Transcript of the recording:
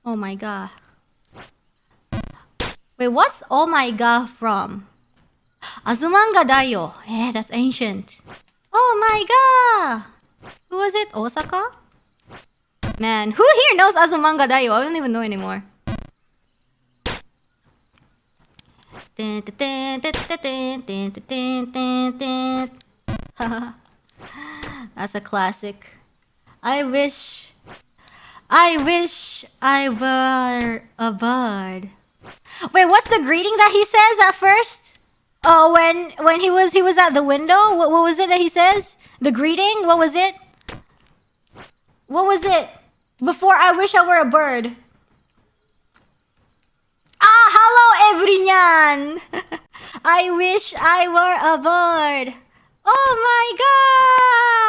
Oh my god. Wait, what's oh my god from? Azumanga Dayo. Yeah, that's ancient. Oh my god. Who was it? Osaka? Man, who here knows Azumanga Dayo? I don't even know anymore. That's a classic. I wish I were a bird. Wait, what's the greeting that he says at first? Oh, when he was at the window. What was it that he says? The greeting. What was it? What was it? Before I wish I were a bird. Ah, hello everyone. I wish I were a bird. Oh my god.